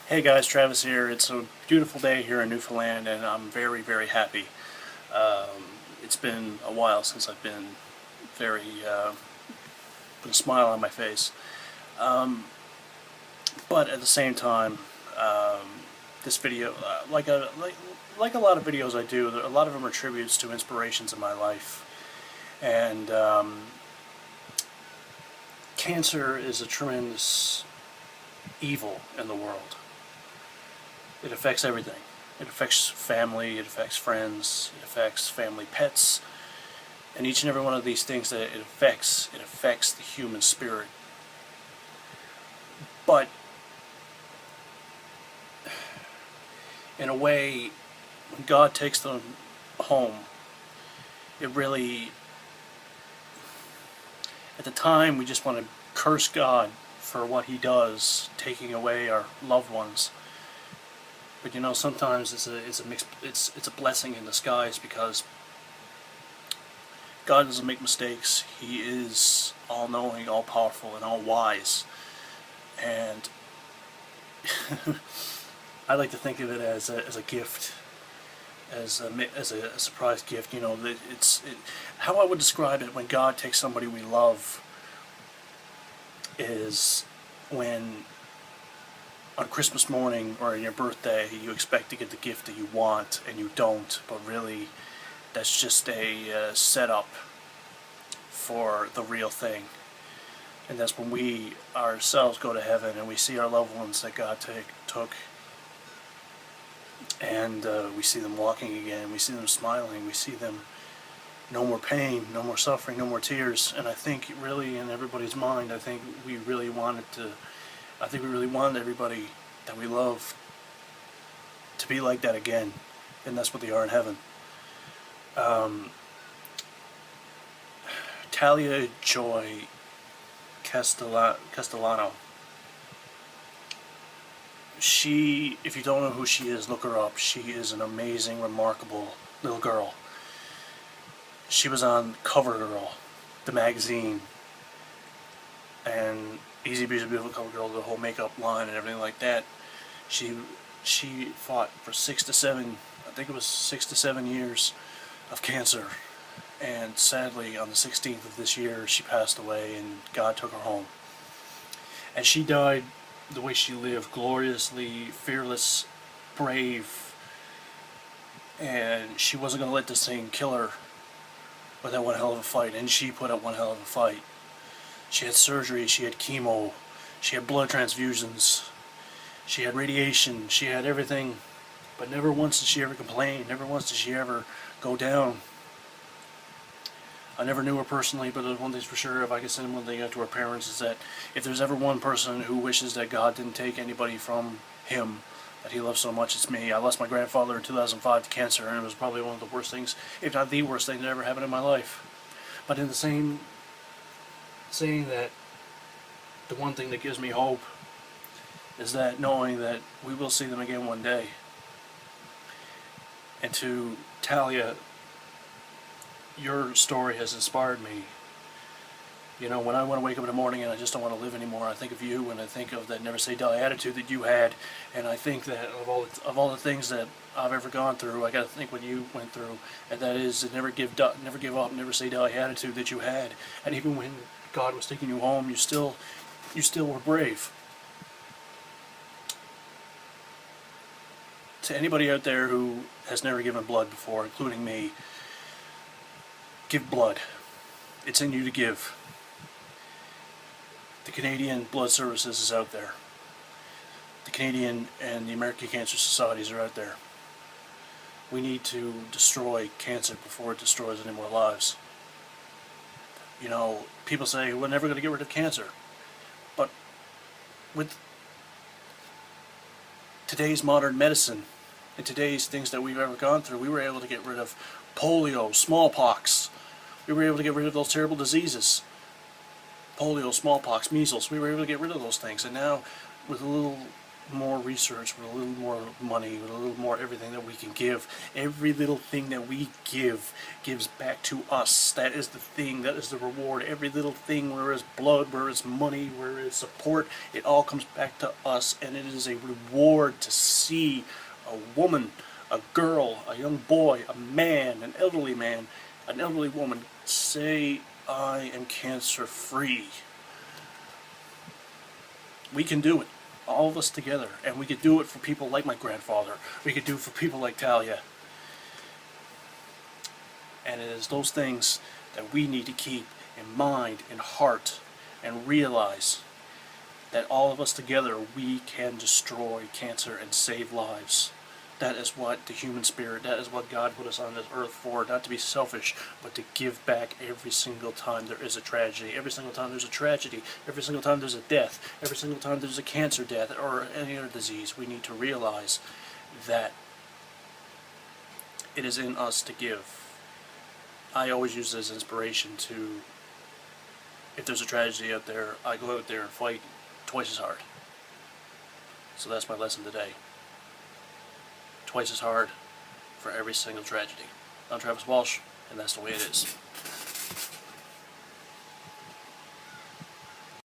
Hey guys, Travis here. It's a beautiful day here in Newfoundland and I'm very, very happy. It's been a while since I've been very, put a smile on my face. Um, but at the same time, this video, like a lot of videos I do, a lot of them are tributes to inspirations in my life. And cancer is a tremendous evil in the world. It affects everything. It affects family, it affects friends, it affects family pets, and each and every one of these things that it affects the human spirit. But in a way, when God takes them home, it really, at the time we just want to curse God for what He does, taking away our loved ones. But you know, sometimes it's a blessing in disguise, because God doesn't make mistakes. He is all-knowing, all-powerful, and all-wise. And I like to think of it as a gift, as a surprise gift. You know, that how I would describe it when God takes somebody we love is when on Christmas morning or on your birthday you expect to get the gift that you want and you don't, but really that's just a setup for the real thing. And that's when we ourselves go to heaven and we see our loved ones that God took, and we see them walking again, we see them smiling, we see them, no more pain, no more suffering, no more tears. And I think really in everybody's mind, I think we really wanted everybody that we love to be like that again, and that's what they are in heaven. Talia Joy Costellano. She, if you don't know who she is, look her up. She is an amazing, remarkable little girl. She was on Cover Girl, the magazine, and Easy Breezy Beautiful Cover Girl, the whole makeup line and everything like that. She fought for I think it was 6 to 7 years of cancer, and sadly on the 16th of this year she passed away and God took her home. And she died the way she lived, gloriously, fearless, brave, and she wasn't going to let this thing kill her with that one hell of a fight, and she put up one hell of a fight. She had surgery, she had chemo, she had blood transfusions, she had radiation, she had everything, but never once did she ever complain, never once did she ever go down. I never knew her personally, but one thing's for sure, if I could send one thing out to her parents, is that if there's ever one person who wishes that God didn't take anybody from him that he loves so much, it's me. I lost my grandfather in 2005 to cancer, and it was probably one of the worst things, if not the worst thing that ever happened in my life. But in the same saying that, the one thing that gives me hope is that knowing that we will see them again one day. And to Talia, your story has inspired me. You know, when I want to wake up in the morning and I just don't want to live anymore, I think of you, and I think of that never say die attitude that you had, and I think that of all the things that I've ever gone through, I got to think what you went through, and that is the never give up, never say die attitude that you had. And even when God was taking you home, you still were brave. To anybody out there who has never given blood before, including me, give blood. It's in you to give. The Canadian Blood Services is out there. The Canadian and the American Cancer Societies are out there. We need to destroy cancer before it destroys any more lives. You know, people say we're never going to get rid of cancer, but with today's modern medicine and today's things that we've ever gone through, we were able to get rid of polio, smallpox. We were able to get rid of those terrible diseases. Polio, smallpox, measles, we were able to get rid of those things. And now, with a little more research, with a little more money, with a little more everything that we can give, every little thing that we give gives back to us. That is the thing, that is the reward. Every little thing, where it's blood, where it's money, where it's support, it all comes back to us, and it is a reward to see a woman, a girl, a young boy, a man, an elderly man, an elderly woman say, I am cancer free. We can do it, all of us together, and we could do it for people like my grandfather. We could do it for people like Talia. And it is those things that we need to keep in mind, in heart, and realize that all of us together, we can destroy cancer and save lives. That is what the human spirit, that is what God put us on this earth for, not to be selfish, but to give back every single time there is a tragedy, every single time there's a tragedy, every single time there's a death, every single time there's a cancer death or any other disease. We need to realize that it is in us to give. I always use this as inspiration to, if there's a tragedy out there, I go out there and fight twice as hard. So that's my lesson today. Twice as hard for every single tragedy. I'm Travis Walsh, and that's the way it is.